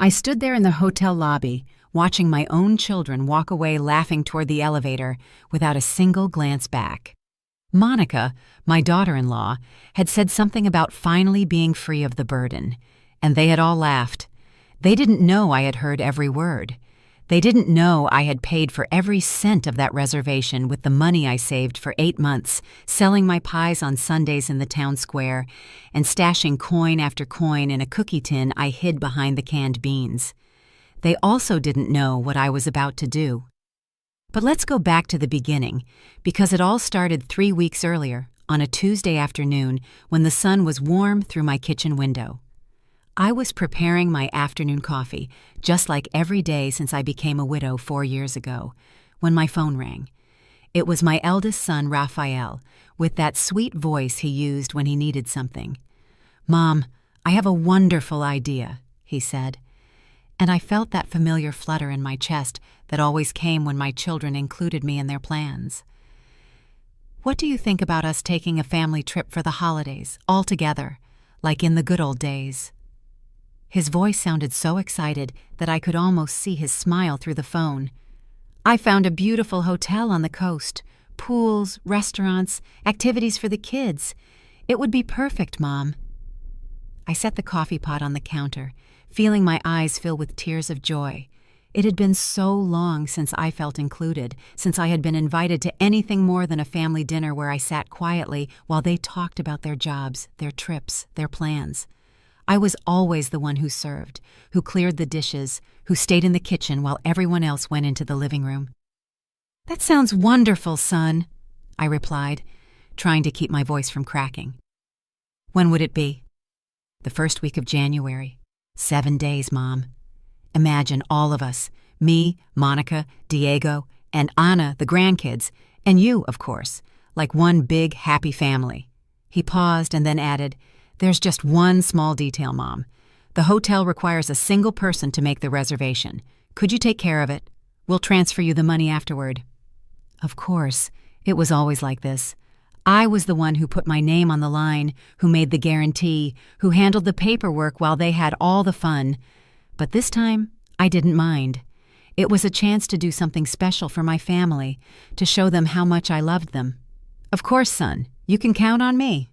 I stood there in the hotel lobby, watching my own children walk away laughing toward the elevator without a single glance back. Monica, my daughter-in-law, had said something about finally being free of the burden, and they had all laughed. They didn't know I had heard every word. They didn't know I had paid for every cent of that reservation with the money I saved for 8 months, selling my pies on Sundays in the town square and stashing coin after coin in a cookie tin I hid behind the canned beans. They also didn't know what I was about to do. But let's go back to the beginning, because it all started 3 weeks earlier, on a Tuesday afternoon when the sun was warm through my kitchen window. I was preparing my afternoon coffee, just like every day since I became a widow 4 years ago, when my phone rang. It was my eldest son, Raphael, with that sweet voice he used when he needed something. "Mom, I have a wonderful idea," he said. And I felt that familiar flutter in my chest that always came when my children included me in their plans. "What do you think about us taking a family trip for the holidays, all together, like in the good old days?" His voice sounded so excited that I could almost see his smile through the phone. "I found a beautiful hotel on the coast, pools, restaurants, activities for the kids. It would be perfect, Mom." I set the coffee pot on the counter, feeling my eyes fill with tears of joy. It had been so long since I felt included, since I had been invited to anything more than a family dinner where I sat quietly while they talked about their jobs, their trips, their plans. I was always the one who served, who cleared the dishes, who stayed in the kitchen while everyone else went into the living room. "That sounds wonderful, son," I replied, trying to keep my voice from cracking. "When would it be?" "The first week of January. 7 days, Mom. Imagine all of us, me, Monica, Diego, and Anna, the grandkids, and you, of course, like one big, happy family." He paused and then added, "There's just one small detail, Mom. The hotel requires a single person to make the reservation. Could you take care of it? We'll transfer you the money afterward." Of course, it was always like this. I was the one who put my name on the line, who made the guarantee, who handled the paperwork while they had all the fun. But this time, I didn't mind. It was a chance to do something special for my family, to show them how much I loved them. "Of course, son. You can count on me."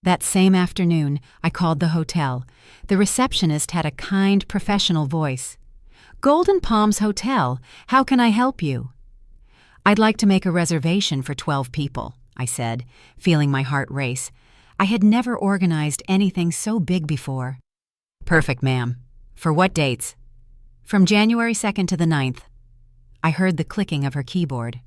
That same afternoon, I called the hotel. The receptionist had a kind, professional voice. "Golden Palms Hotel, how can I help you?" "I'd like to make a reservation for 12 people, I said, feeling my heart race. I had never organized anything so big before. "Perfect, ma'am. For what dates?" "From January 2nd to the 9th. I heard the clicking of her keyboard.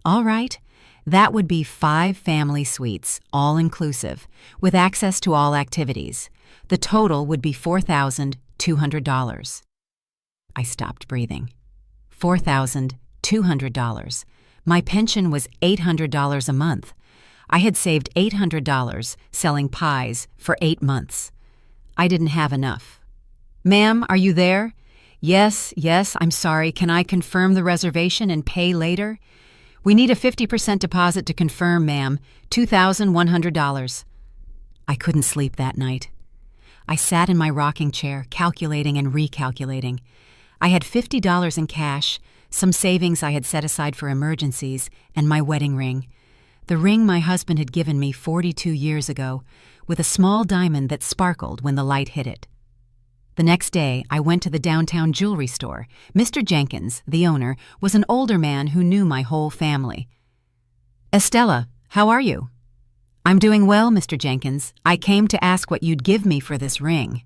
"All right. That would be 5 family suites, all inclusive, with access to all activities. The total would be $4,200. I stopped breathing. $4,200. My pension was $800 a month. I had saved $800 selling pies for 8 months. I didn't have enough. "Ma'am, are you there?" Yes, I'm sorry. Can I confirm the reservation and pay later?" "We need a 50% deposit to confirm, ma'am. $2,100. I couldn't sleep that night. I sat in my rocking chair, calculating and recalculating. I had $50 in cash, some savings I had set aside for emergencies, and my wedding ring. The ring my husband had given me 42 years ago, with a small diamond that sparkled when the light hit it. The next day, I went to the downtown jewelry store. Mr. Jenkins, the owner, was an older man who knew my whole family. "Estella, how are you?" "I'm doing well, Mr. Jenkins. I came to ask what you'd give me for this ring."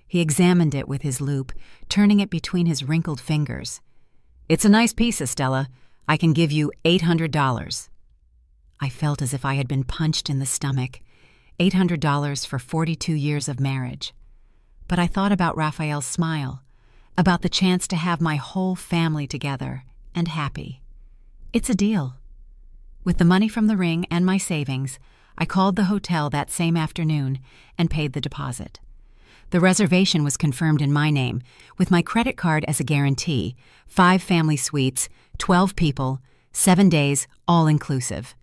He examined it with his loupe, turning it between his wrinkled fingers. "It's a nice piece, Estella. I can give you $800. I felt as if I had been punched in the stomach. $800 for 42 years of marriage. But I thought about Raphael's smile, about the chance to have my whole family together and happy. It's a deal. With the money from the ring and my savings, I called the hotel that same afternoon and paid the deposit. The reservation was confirmed in my name, with my credit card as a guarantee, 5 family suites, 12 people, 7 days, all inclusive.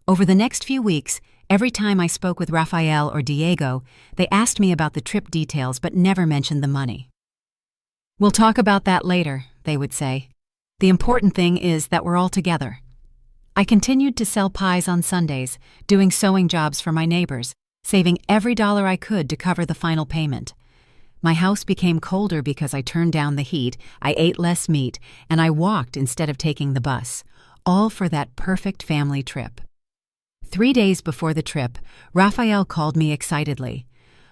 Over the next few weeks, every time I spoke with Raphael or Diego, they asked me about the trip details but never mentioned the money. "We'll talk about that later," they would say. "The important thing is that we're all together." I continued to sell pies on Sundays, doing sewing jobs for my neighbors, saving every dollar I could to cover the final payment. My house became colder because I turned down the heat, I ate less meat, and I walked instead of taking the bus, all for that perfect family trip. 3 days before the trip, Raphael called me excitedly.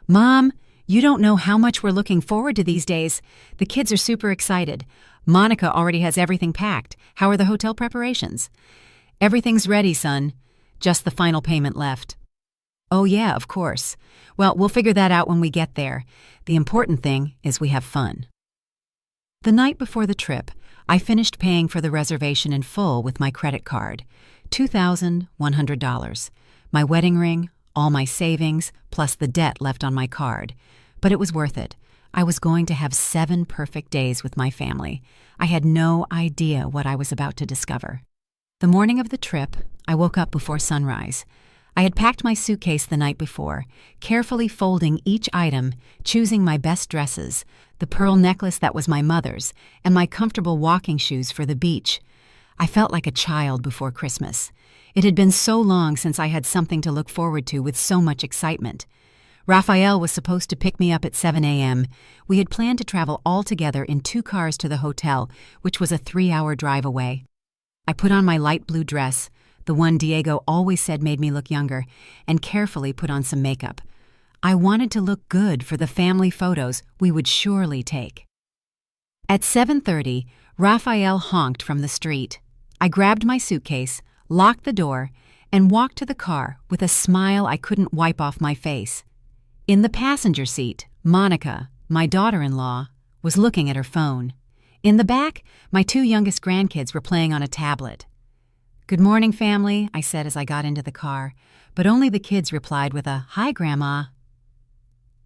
"Mom, you don't know how much we're looking forward to these days. The kids are super excited. Monica already has everything packed. How are the hotel preparations?" "Everything's ready, son. Just the final payment left." "Oh yeah, of course. Well, we'll figure that out when we get there. The important thing is we have fun." The night before the trip, I finished paying for the reservation in full with my credit card, $2,100. My wedding ring, all my savings, plus the debt left on my card. But it was worth it. I was going to have 7 perfect days with my family. I had no idea what I was about to discover. The morning of the trip, I woke up before sunrise. I had packed my suitcase the night before, carefully folding each item, choosing my best dresses, the pearl necklace that was my mother's, and my comfortable walking shoes for the beach. I felt like a child before Christmas. It had been so long since I had something to look forward to with so much excitement. Raphael was supposed to pick me up at 7 a.m. We had planned to travel all together in 2 cars to the hotel, which was a 3-hour drive away. I put on my light blue dress, the one Diego always said made me look younger, and carefully put on some makeup. I wanted to look good for the family photos we would surely take. At 7:30, Raphael honked from the street. I grabbed my suitcase, locked the door, and walked to the car with a smile I couldn't wipe off my face. In the passenger seat, Monica, my daughter-in-law, was looking at her phone. In the back, my 2 youngest grandkids were playing on a tablet. "Good morning, family," I said as I got into the car, but only the kids replied with a "Hi, Grandma."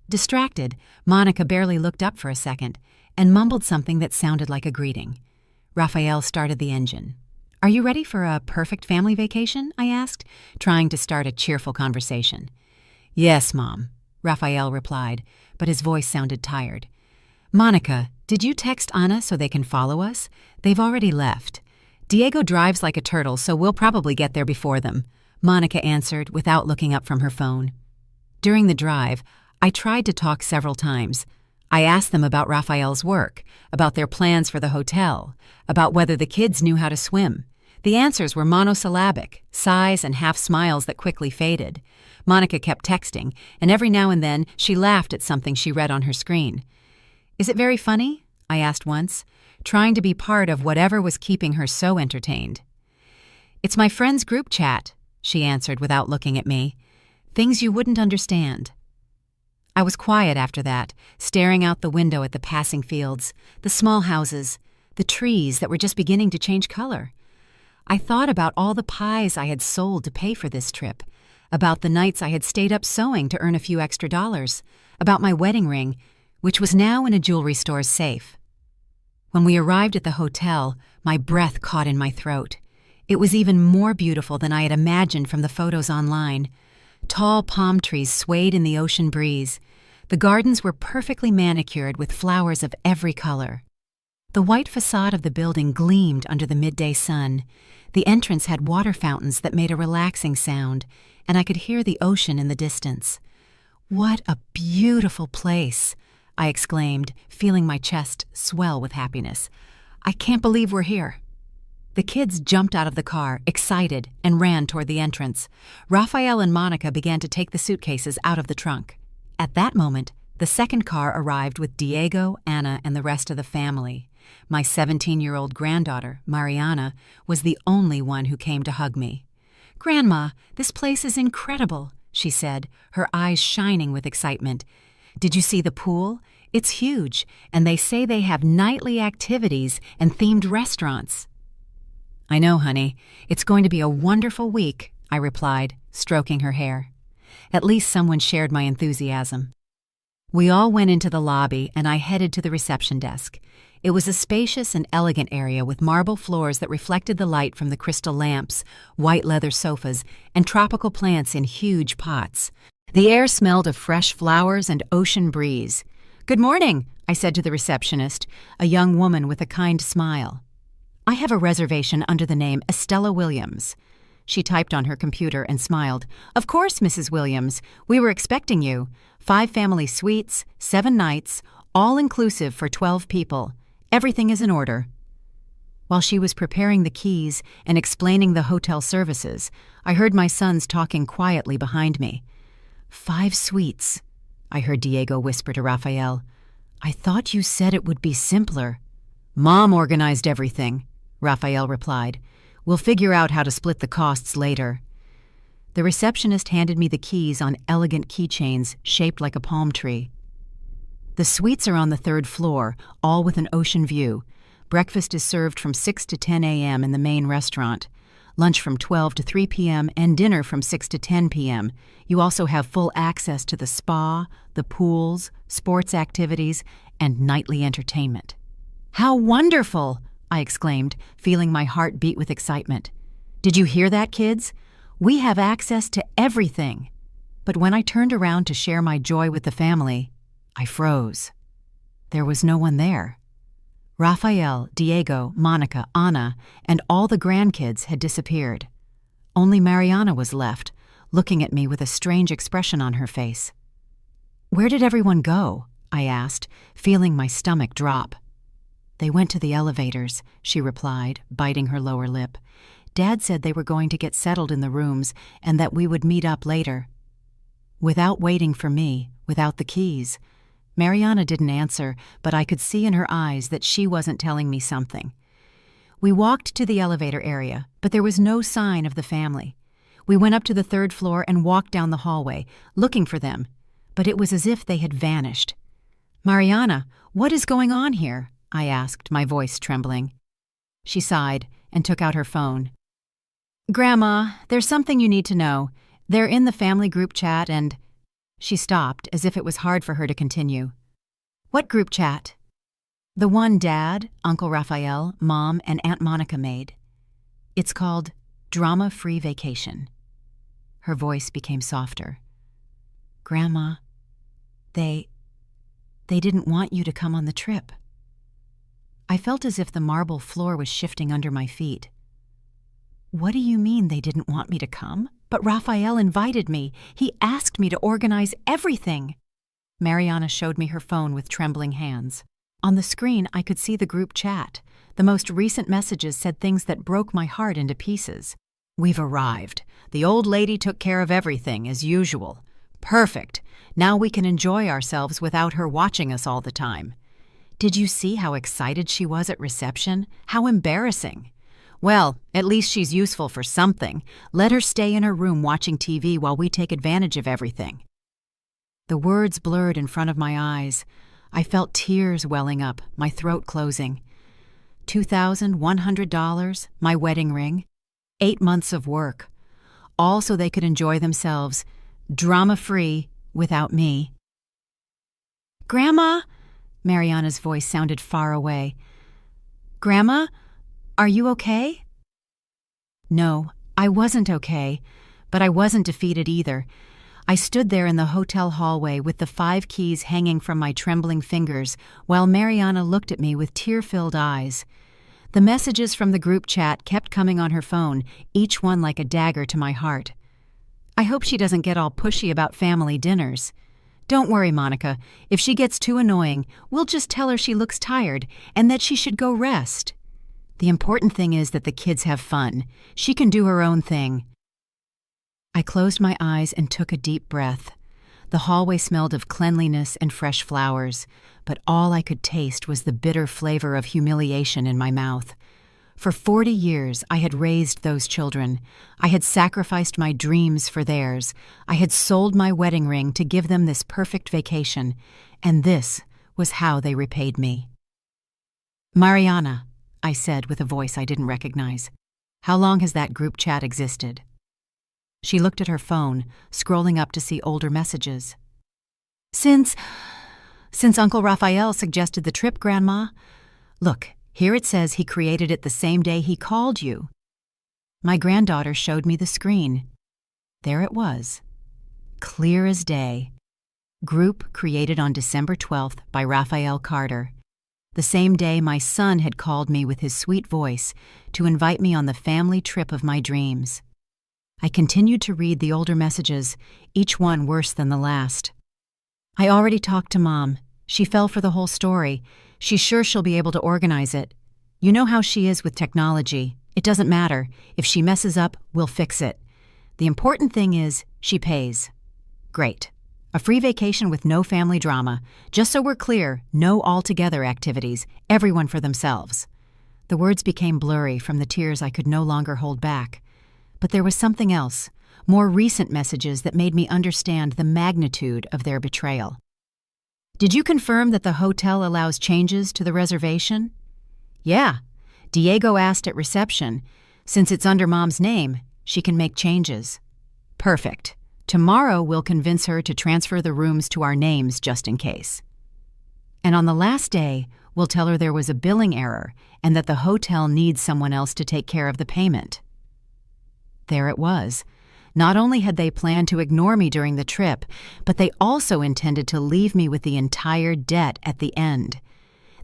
Distracted, Monica barely looked up for a second and mumbled something that sounded like a greeting. Raphael started the engine. "Are you ready for a perfect family vacation?" I asked, trying to start a cheerful conversation. "Yes, Mom," Raphael replied, but his voice sounded tired. "Monica, did you text Anna so they can follow us? They've already left. Diego drives like a turtle, so we'll probably get there before them," Monica answered without looking up from her phone. During the drive, I tried to talk several times. I asked them about Raphael's work, about their plans for the hotel, about whether the kids knew how to swim. The answers were monosyllabic, sighs and half smiles that quickly faded. Monica kept texting, and every now and then she laughed at something she read on her screen. "Is it very funny?" I asked once, trying to be part of whatever was keeping her so entertained. "It's my friend's group chat," she answered without looking at me. "Things you wouldn't understand." I was quiet after that, staring out the window at the passing fields, the small houses, the trees that were just beginning to change color. I thought about all the pies I had sold to pay for this trip, about the nights I had stayed up sewing to earn a few extra dollars, about my wedding ring, which was now in a jewelry store's safe. When we arrived at the hotel, my breath caught in my throat. It was even more beautiful than I had imagined from the photos online. Tall palm trees swayed in the ocean breeze. The gardens were perfectly manicured with flowers of every color. The white facade of the building gleamed under the midday sun. The entrance had water fountains that made a relaxing sound, and I could hear the ocean in the distance. "What a beautiful place!" I exclaimed, feeling my chest swell with happiness. "I can't believe we're here." The kids jumped out of the car, excited, and ran toward the entrance. Raphael and Monica began to take the suitcases out of the trunk. At that moment, the second car arrived with Diego, Anna, and the rest of the family. My 17-year-old granddaughter, Mariana, was the only one who came to hug me. "Grandma, this place is incredible," she said, her eyes shining with excitement. "Did you see the pool? It's huge, and they say they have nightly activities and themed restaurants." "I know, honey. It's going to be a wonderful week," I replied, stroking her hair. At least someone shared my enthusiasm. We all went into the lobby, and I headed to the reception desk. It was a spacious and elegant area with marble floors that reflected the light from the crystal lamps, white leather sofas, and tropical plants in huge pots. The air smelled of fresh flowers and ocean breeze. Good morning, I said to the receptionist, a young woman with a kind smile. I have a reservation under the name Estella Williams. She typed on her computer and smiled. Of course, Mrs. Williams. We were expecting you. 5 family suites, 7 nights, all inclusive for 12 people. Everything is in order. While she was preparing the keys and explaining the hotel services, I heard my sons talking quietly behind me. 5 suites, I heard Diego whisper to Raphael. I thought you said it would be simpler. Mom organized everything, Raphael replied. We'll figure out how to split the costs later. The receptionist handed me the keys on elegant keychains shaped like a palm tree. The suites are on the 3rd floor, all with an ocean view. Breakfast is served from 6 to 10 a.m. in the main restaurant, lunch from 12 to 3 p.m., and dinner from 6 to 10 p.m. You also have full access to the spa, the pools, sports activities, and nightly entertainment. How wonderful! I exclaimed, feeling my heart beat with excitement. Did you hear that, kids? We have access to everything. But when I turned around to share my joy with the family, I froze. There was no one there. Raphael, Diego, Monica, Anna, and all the grandkids had disappeared. Only Mariana was left, looking at me with a strange expression on her face. Where did everyone go? I asked, feeling my stomach drop. They went to the elevators, she replied, biting her lower lip. Dad said they were going to get settled in the rooms and that we would meet up later. Without waiting for me, without the keys, Mariana didn't answer, but I could see in her eyes that she wasn't telling me something. We walked to the elevator area, but there was no sign of the family. We went up to the 3rd floor and walked down the hallway, looking for them, but it was as if they had vanished. Mariana, what is going on here? I asked, my voice trembling. She sighed and took out her phone. Grandma, there's something you need to know. They're in the family group chat and... She stopped, as if it was hard for her to continue. What group chat? The one Dad, Uncle Raphael, Mom, and Aunt Monica made. It's called Drama-Free Vacation. Her voice became softer. Grandma, they didn't want you to come on the trip. I felt as if the marble floor was shifting under my feet. What do you mean they didn't want me to come? But Raphael invited me. He asked me to organize everything. Mariana showed me her phone with trembling hands. On the screen, I could see the group chat. The most recent messages said things that broke my heart into pieces. We've arrived. The old lady took care of everything, as usual. Perfect. Now we can enjoy ourselves without her watching us all the time. Did you see how excited she was at reception? How embarrassing. Well, at least she's useful for something. Let her stay in her room watching TV while we take advantage of everything. The words blurred in front of my eyes. I felt tears welling up, my throat closing. $2,100, my wedding ring, 8 months of work, all so they could enjoy themselves, drama-free, without me. Grandma? Mariana's voice sounded far away. Grandma? Are you okay? No, I wasn't okay, but I wasn't defeated either. I stood there in the hotel hallway with the 5 keys hanging from my trembling fingers while Mariana looked at me with tear-filled eyes. The messages from the group chat kept coming on her phone, each one like a dagger to my heart. I hope she doesn't get all pushy about family dinners. Don't worry, Monica. If she gets too annoying, we'll just tell her she looks tired and that she should go rest. The important thing is that the kids have fun. She can do her own thing. I closed my eyes and took a deep breath. The hallway smelled of cleanliness and fresh flowers, but all I could taste was the bitter flavor of humiliation in my mouth. For 40 years, I had raised those children. I had sacrificed my dreams for theirs. I had sold my wedding ring to give them this perfect vacation, and this was how they repaid me. Mariana, I said with a voice I didn't recognize. How long has that group chat existed? She looked at her phone, scrolling up to see older messages. Since Uncle Raphael suggested the trip, Grandma. Look, here it says he created it the same day he called you. My granddaughter showed me the screen. There it was, clear as day. Group created on December 12th by Raphael Carter. The same day my son had called me with his sweet voice to invite me on the family trip of my dreams. I continued to read the older messages, each one worse than the last. I already talked to Mom. She fell for the whole story. She's sure she'll be able to organize it. You know how she is with technology. It doesn't matter. If she messes up, we'll fix it. The important thing is, she pays. Great. A free vacation with no family drama. Just so we're clear, no all-together activities, everyone for themselves. The words became blurry from the tears I could no longer hold back. But there was something else, more recent messages that made me understand the magnitude of their betrayal. Did you confirm that the hotel allows changes to the reservation? Yeah. Diego asked at reception. Since it's under Mom's name, she can make changes. Perfect. Tomorrow we'll convince her to transfer the rooms to our names just in case. And on the last day, we'll tell her there was a billing error and that the hotel needs someone else to take care of the payment. There it was. Not only had they planned to ignore me during the trip, but they also intended to leave me with the entire debt at the end.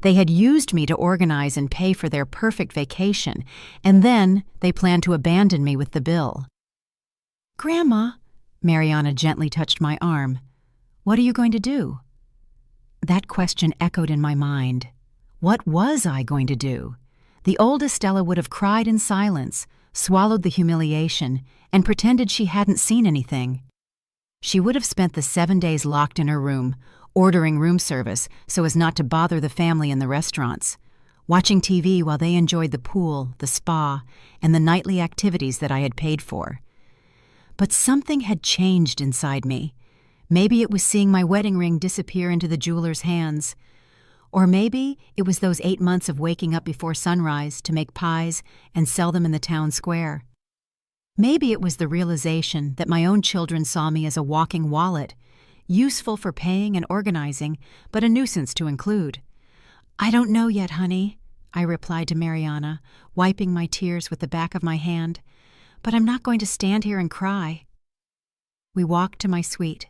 They had used me to organize and pay for their perfect vacation, and then they planned to abandon me with the bill. Grandma, Mariana gently touched my arm. What are you going to do? That question echoed in my mind. What was I going to do? The old Estella would have cried in silence, swallowed the humiliation, and pretended she hadn't seen anything. She would have spent the 7 days locked in her room, ordering room service so as not to bother the family in the restaurants, watching TV while they enjoyed the pool, the spa, and the nightly activities that I had paid for. But something had changed inside me. Maybe it was seeing my wedding ring disappear into the jeweler's hands. Or maybe it was those 8 months of waking up before sunrise to make pies and sell them in the town square. Maybe it was the realization that my own children saw me as a walking wallet, useful for paying and organizing, but a nuisance to include. I don't know yet, honey, I replied to Mariana, wiping my tears with the back of my hand. But I'm not going to stand here and cry. We walked to my suite.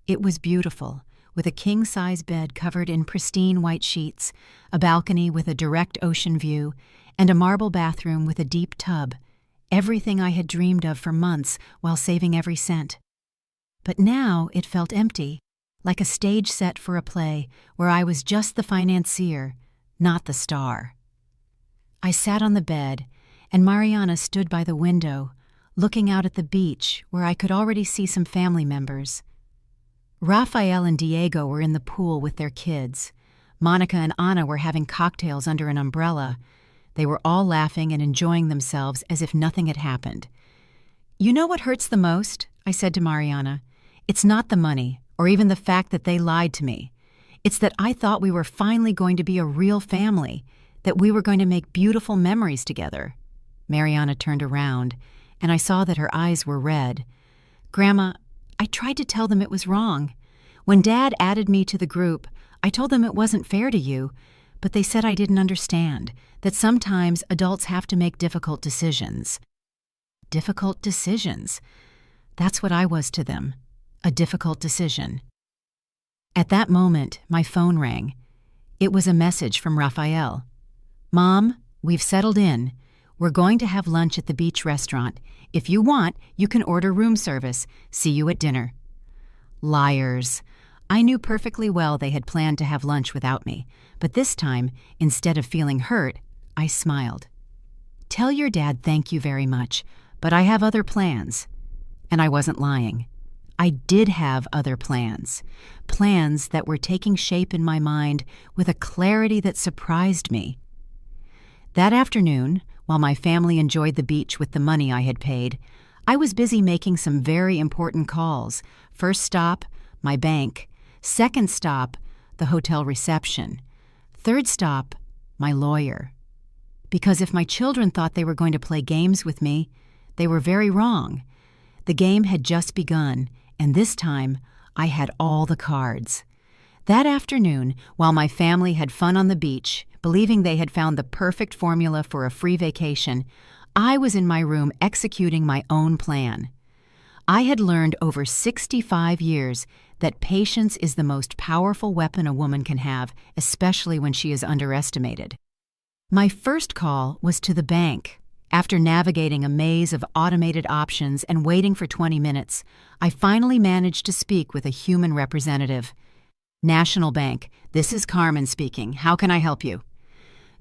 It was beautiful, with a king-size bed covered in pristine white sheets, a balcony with a direct ocean view, and a marble bathroom with a deep tub, everything I had dreamed of for months while saving every cent. But now it felt empty, like a stage set for a play where I was just the financier, not the star. I sat on the bed, and Mariana stood by the window, looking out at the beach where I could already see some family members. Raphael and Diego were in the pool with their kids. Monica and Anna were having cocktails under an umbrella. They were all laughing and enjoying themselves as if nothing had happened. You know what hurts the most? I said to Mariana. It's not the money, or even the fact that they lied to me. It's that I thought we were finally going to be a real family, that we were going to make beautiful memories together. Mariana turned around, and I saw that her eyes were red. Grandma, I tried to tell them it was wrong. When Dad added me to the group, I told them it wasn't fair to you, but they said I didn't understand, that sometimes adults have to make difficult decisions. Difficult decisions. That's what I was to them, a difficult decision. At that moment, my phone rang. It was a message from Raphael. Mom, we've settled in. We're going to have lunch at the beach restaurant. If you want, you can order room service. See you at dinner. Liars. I knew perfectly well they had planned to have lunch without me, but this time, instead of feeling hurt, I smiled. Tell your dad thank you very much, but I have other plans. And I wasn't lying. I did have other plans. Plans that were taking shape in my mind with a clarity that surprised me. That afternoon, while my family enjoyed the beach with the money I had paid, I was busy making some very important calls. First stop, my bank. Second stop, the hotel reception. Third stop, my lawyer. Because if my children thought they were going to play games with me, they were very wrong. The game had just begun, and this time I had all the cards. That afternoon, while my family had fun on the beach, believing they had found the perfect formula for a free vacation, I was in my room executing my own plan. I had learned over 65 years that patience is the most powerful weapon a woman can have, especially when she is underestimated. My first call was to the bank. After navigating a maze of automated options and waiting for 20 minutes, I finally managed to speak with a human representative. National Bank, this is Carmen speaking. How can I help you?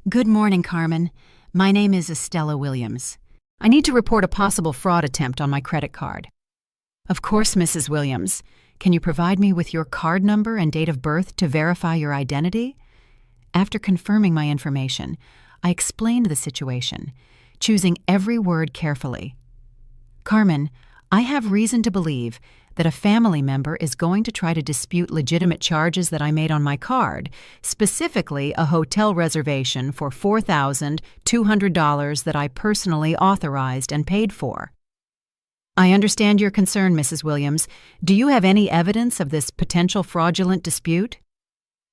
Good morning, Carmen. My name is Estella Williams. I need to report a possible fraud attempt on my credit card. Of course, Mrs. Williams. Can you provide me with your card number and date of birth to verify your identity? After confirming my information, I explained the situation, choosing every word carefully. Carmen, I have reason to believe that a family member is going to try to dispute legitimate charges that I made on my card, specifically a hotel reservation for $4,200 that I personally authorized and paid for. I understand your concern, Mrs. Williams. Do you have any evidence of this potential fraudulent dispute?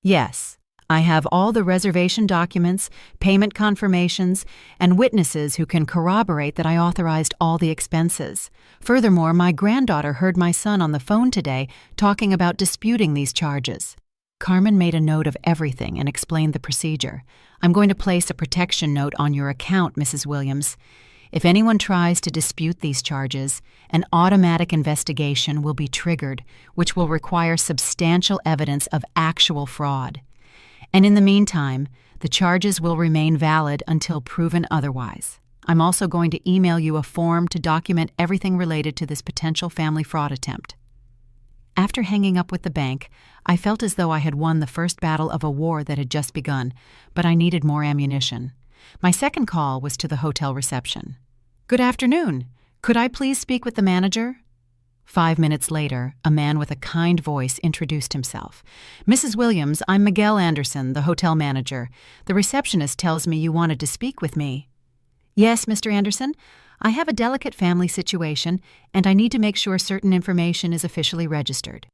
Yes. I have all the reservation documents, payment confirmations, and witnesses who can corroborate that I authorized all the expenses. Furthermore, my granddaughter heard my son on the phone today talking about disputing these charges. Carmen made a note of everything and explained the procedure. I'm going to place a protection note on your account, Mrs. Williams. If anyone tries to dispute these charges, an automatic investigation will be triggered, which will require substantial evidence of actual fraud. And in the meantime, the charges will remain valid until proven otherwise. I'm also going to email you a form to document everything related to this potential family fraud attempt. After hanging up with the bank, I felt as though I had won the first battle of a war that had just begun, but I needed more ammunition. My second call was to the hotel reception. Good afternoon. Could I please speak with the manager? 5 minutes later, a man with a kind voice introduced himself. Mrs. Williams, I'm Miguel Anderson, the hotel manager. The receptionist tells me you wanted to speak with me. Yes, Mr. Anderson. I have a delicate family situation, and I need to make sure certain information is officially registered.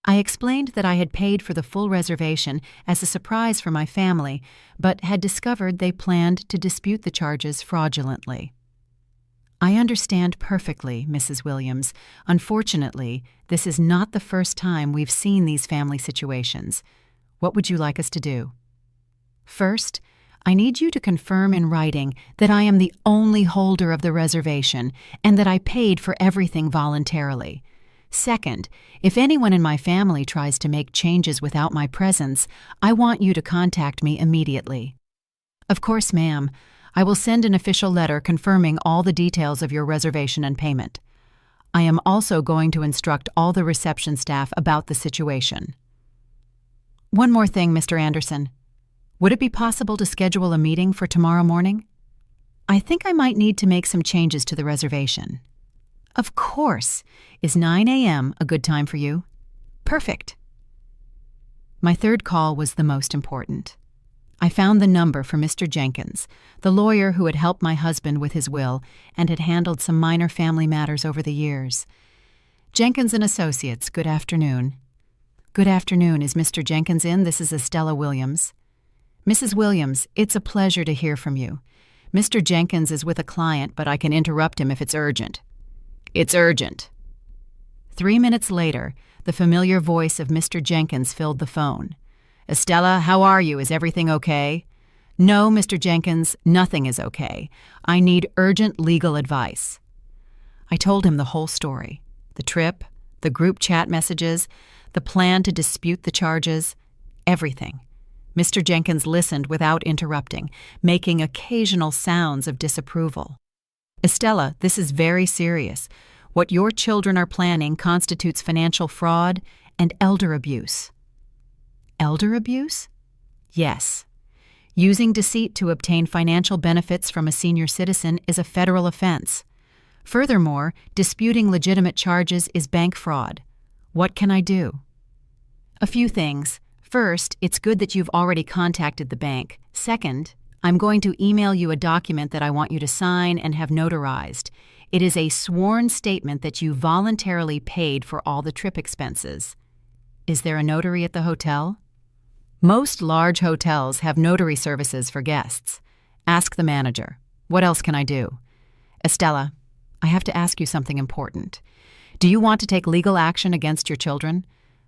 I explained that I had paid for the full reservation as a surprise for my family, but had discovered they planned to dispute the charges fraudulently. I understand perfectly, Mrs. Williams. Unfortunately, this is not the first time we've seen these family situations. What would you like us to do? First, I need you to confirm in writing that I am the only holder of the reservation and that I paid for everything voluntarily. Second, if anyone in my family tries to make changes without my presence, I want you to contact me immediately. Of course, ma'am. I will send an official letter confirming all the details of your reservation and payment. I am also going to instruct all the reception staff about the situation. One more thing, Mr. Anderson. Would it be possible to schedule a meeting for tomorrow morning? I think I might need to make some changes to the reservation. Of course. Is 9 a.m. a good time for you? Perfect. My third call was the most important. I found the number for Mr. Jenkins, the lawyer who had helped my husband with his will and had handled some minor family matters over the years. Jenkins & Associates, good afternoon. Good afternoon. Is Mr. Jenkins in? This is Estella Williams. Mrs. Williams, it's a pleasure to hear from you. Mr. Jenkins is with a client, but I can interrupt him if it's urgent. It's urgent. 3 minutes later, the familiar voice of Mr. Jenkins filled the phone. Estella, how are you? Is everything okay? No, Mr. Jenkins, nothing is okay. I need urgent legal advice. I told him the whole story. The trip, the group chat messages, the plan to dispute the charges, everything. Mr. Jenkins listened without interrupting, making occasional sounds of disapproval. Estella, this is very serious. What your children are planning constitutes financial fraud and elder abuse. Elder abuse? Yes. Using deceit to obtain financial benefits from a senior citizen is a federal offense. Furthermore, disputing legitimate charges is bank fraud. What can I do? A few things. First, it's good that you've already contacted the bank. Second, I'm going to email you a document that I want you to sign and have notarized. It is a sworn statement that you voluntarily paid for all the trip expenses. Is there a notary at the hotel? Most large hotels have notary services for guests. Ask the manager. What else can I do? Estella, I have to ask you something important. Do you want to take legal action against your children?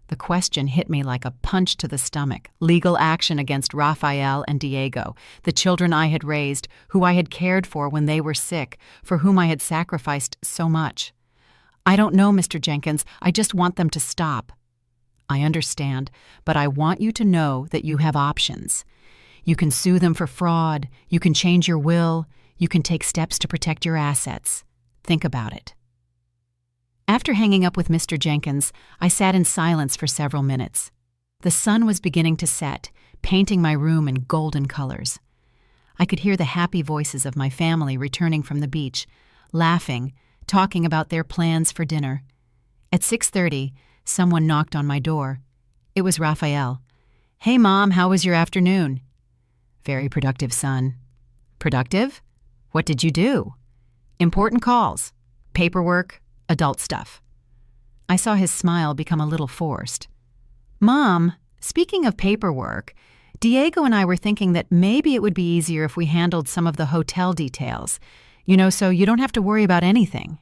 The question hit me like a punch to the stomach. Legal action against Raphael and Diego, the children I had raised, who I had cared for when they were sick, for whom I had sacrificed so much. I don't know, Mr. Jenkins. I just want them to stop. I understand, but I want you to know that you have options. You can sue them for fraud. You can change your will. You can take steps to protect your assets. Think about it. After hanging up with Mr. Jenkins, I sat in silence for several minutes. The sun was beginning to set, painting my room in golden colors. I could hear the happy voices of my family returning from the beach, laughing, talking about their plans for dinner. At 6:30, someone knocked on my door. It was Raphael. "Hey, Mom, how was your afternoon?" "Very productive, son." "Productive? What did you do?" "Important calls. Paperwork. Adult stuff." I saw his smile become a little forced. "Mom, speaking of paperwork, Diego and I were thinking that maybe it would be easier if we handled some of the hotel details, so you don't have to worry about anything."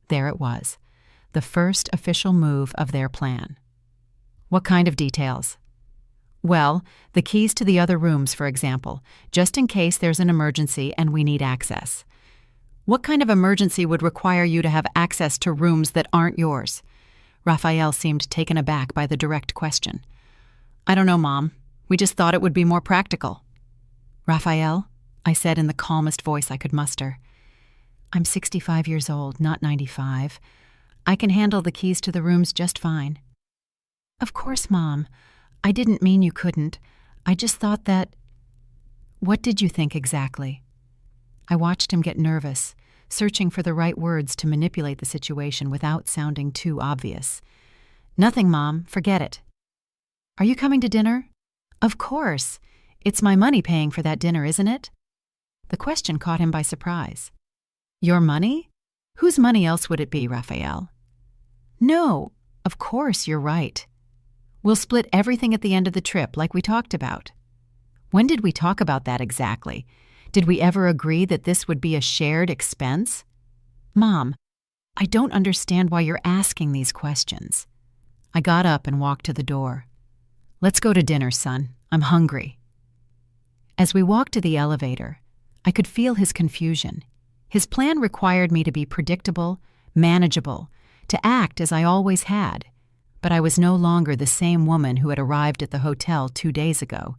There it was, the first official move of their plan. "What kind of details?" "Well, the keys to the other rooms, for example, just in case there's an emergency and we need access." "What kind of emergency would require you to have access to rooms that aren't yours?" Raphael seemed taken aback by the direct question. "I don't know, Mom. We just thought it would be more practical." "Raphael," I said in the calmest voice I could muster, "I'm 65 years old, not 95. I can handle the keys to the rooms just fine." "Of course, Mom. I didn't mean you couldn't. I just thought that—" "What did you think exactly?" I watched him get nervous, searching for the right words to manipulate the situation without sounding too obvious. "Nothing, Mom. Forget it." "Are you coming to dinner?" "Of course. It's my money paying for that dinner, isn't it?" The question caught him by surprise. "Your money? Whose money else would it be, Raphael?" "No, of course, you're right. We'll split everything at the end of the trip like we talked about." "When did we talk about that exactly? Did we ever agree that this would be a shared expense?" "Mom, I don't understand why you're asking these questions." I got up and walked to the door. "Let's go to dinner, son. I'm hungry." As we walked to the elevator, I could feel his confusion. His plan required me to be predictable, manageable, to act as I always had. But I was no longer the same woman who had arrived at the hotel 2 days ago.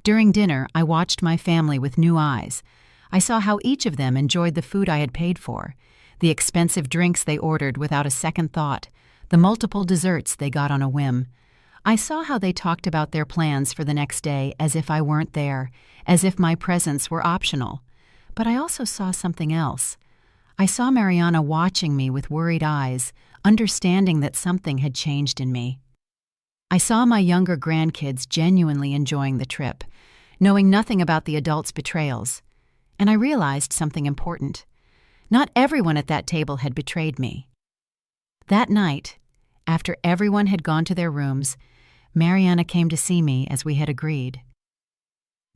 During dinner, I watched my family with new eyes. I saw how each of them enjoyed the food I had paid for, the expensive drinks they ordered without a second thought, the multiple desserts they got on a whim. I saw how they talked about their plans for the next day as if I weren't there, as if my presence were optional. But I also saw something else. I saw Mariana watching me with worried eyes, understanding that something had changed in me. I saw my younger grandkids genuinely enjoying the trip, knowing nothing about the adults' betrayals. And I realized something important. Not everyone at that table had betrayed me. That night, after everyone had gone to their rooms, Mariana came to see me as we had agreed.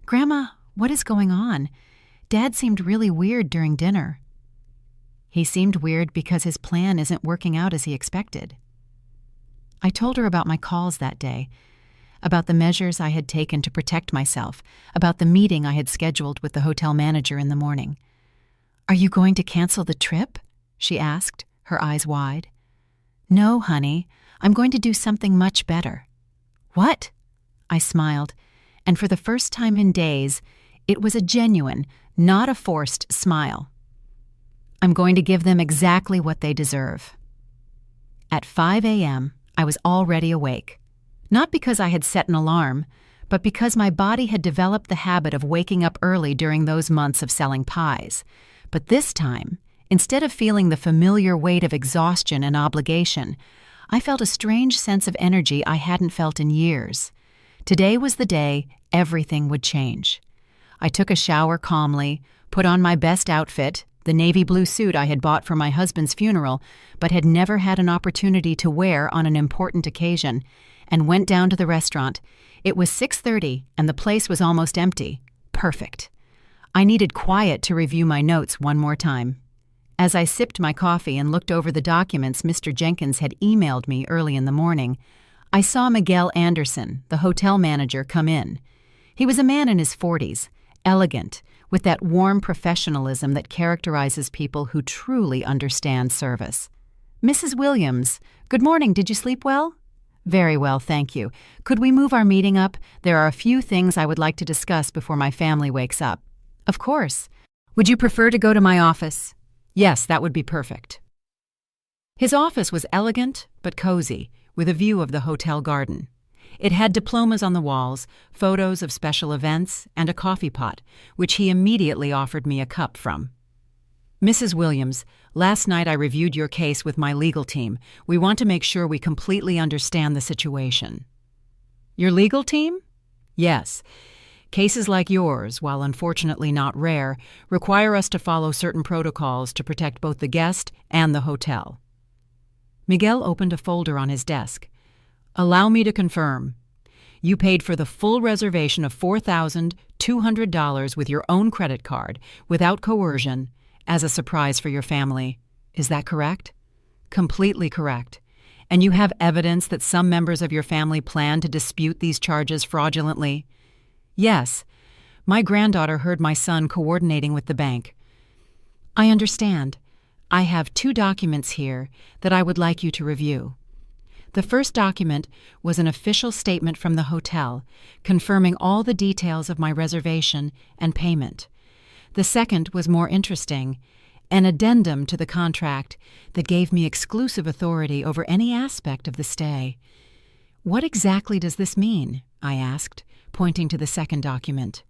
"Grandma, what is going on? Dad seemed really weird during dinner." "He seemed weird because his plan isn't working out as he expected." I told her about my calls that day, about the measures I had taken to protect myself, about the meeting I had scheduled with the hotel manager in the morning. "Are you going to cancel the trip?" she asked, her eyes wide. "No, honey, I'm going to do something much better." "What?" I smiled, and for the first time in days, it was a genuine, not a forced smile. "I'm going to give them exactly what they deserve." At 5 a.m., I was already awake. Not because I had set an alarm, but because my body had developed the habit of waking up early during those months of selling pies. But this time, instead of feeling the familiar weight of exhaustion and obligation, I felt a strange sense of energy I hadn't felt in years. Today was the day everything would change. I took a shower calmly, put on my best outfit, the navy blue suit I had bought for my husband's funeral, but had never had an opportunity to wear on an important occasion, and went down to the restaurant. It was 6:30, and the place was almost empty. Perfect. I needed quiet to review my notes one more time. As I sipped my coffee and looked over the documents Mr. Jenkins had emailed me early in the morning, I saw Miguel Anderson, the hotel manager, come in. He was a man in his 40s, elegant, with that warm professionalism that characterizes people who truly understand service. "Mrs. Williams, good morning. Did you sleep well?" "Very well, thank you. Could we move our meeting up? There are a few things I would like to discuss before my family wakes up." "Of course. Would you prefer to go to my office?" "Yes, that would be perfect." His office was elegant but cozy, with a view of the hotel garden. It had diplomas on the walls, photos of special events, and a coffee pot, which he immediately offered me a cup from. "Mrs. Williams, last night I reviewed your case with my legal team. We want to make sure we completely understand the situation." "Your legal team?" "Yes. Cases like yours, while unfortunately not rare, require us to follow certain protocols to protect both the guest and the hotel." Miguel opened a folder on his desk. "Allow me to confirm. You paid for the full reservation of $4,200 with your own credit card, without coercion, as a surprise for your family. Is that correct?" "Completely correct. And you have evidence that some members of your family plan to dispute these charges fraudulently?" "Yes. My granddaughter heard my son coordinating with the bank." "I understand. I have 2 documents here that I would like you to review." The first document was an official statement from the hotel, confirming all the details of my reservation and payment. The second was more interesting, an addendum to the contract that gave me exclusive authority over any aspect of the stay. "What exactly does this mean?" I asked, pointing to the second document.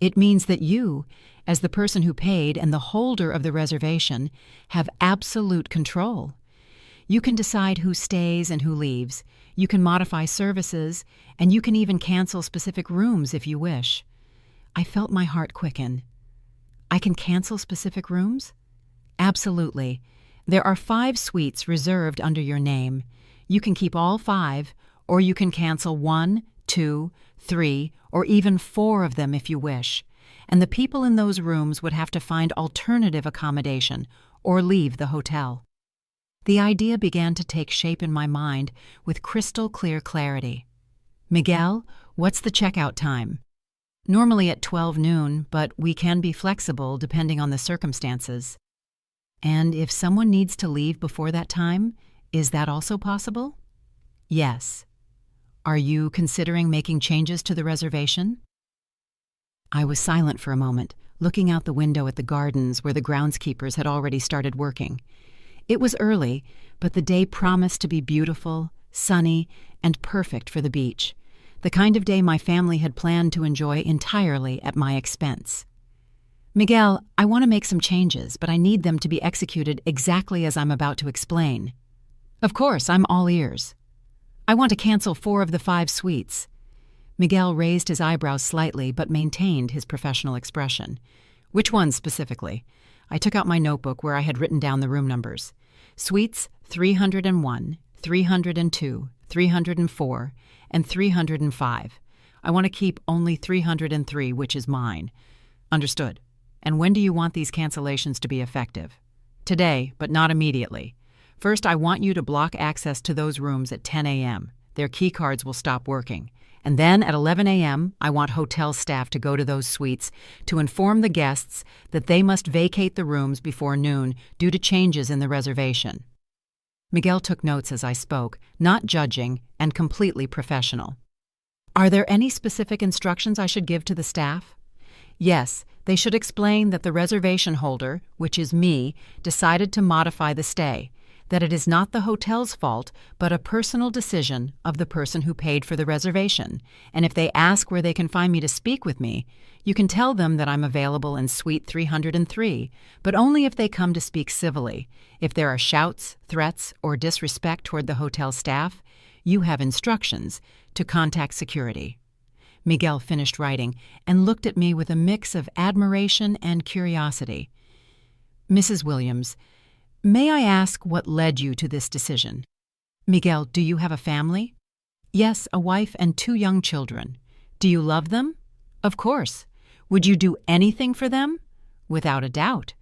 "It means that you, as the person who paid and the holder of the reservation, have absolute control. You can decide who stays and who leaves. You can modify services, and you can even cancel specific rooms if you wish." I felt my heart quicken. "I can cancel specific rooms?" "Absolutely. There are 5 suites reserved under your name. You can keep all 5, or you can cancel 1, 2, 3, or even 4 of them if you wish, and the people in those rooms would have to find alternative accommodation or leave the hotel." The idea began to take shape in my mind with crystal clear clarity. "Miguel, what's the checkout time?" "Normally at 12 noon, but we can be flexible depending on the circumstances." "And if someone needs to leave before that time, is that also possible?" "Yes." "Are you considering making changes to the reservation?" I was silent for a moment, looking out the window at the gardens where the groundskeepers had already started working. It was early, but the day promised to be beautiful, sunny, and perfect for the beach, the kind of day my family had planned to enjoy entirely at my expense. "Miguel, I want to make some changes, but I need them to be executed exactly as I'm about to explain." "Of course, I'm all ears." "I want to cancel 4 of the 5 suites." Miguel raised his eyebrows slightly but maintained his professional expression. "Which ones specifically?" I took out my notebook where I had written down the room numbers. "Suites 301, 302, 304, and 305. I want to keep only 303, which is mine." "Understood. And when do you want these cancellations to be effective?" "Today, but not immediately. First, I want you to block access to those rooms at 10 a.m. Their key cards will stop working. And then at 11 a.m., I want hotel staff to go to those suites to inform the guests that they must vacate the rooms before noon due to changes in the reservation." Miguel took notes as I spoke, not judging and completely professional. "Are there any specific instructions I should give to the staff?" "Yes, they should explain that the reservation holder, which is me, decided to modify the stay, that it is not the hotel's fault, but a personal decision of the person who paid for the reservation, and if they ask where they can find me to speak with me, you can tell them that I'm available in Suite 303, but only if they come to speak civilly. If there are shouts, threats, or disrespect toward the hotel staff, you have instructions to contact security." Miguel finished writing and looked at me with a mix of admiration and curiosity. "Mrs. Williams, may I ask what led you to this decision?" "Miguel, do you have a family?" "Yes, a wife and 2 young children." "Do you love them?" "Of course." "Would you do anything for them?" "Without a doubt."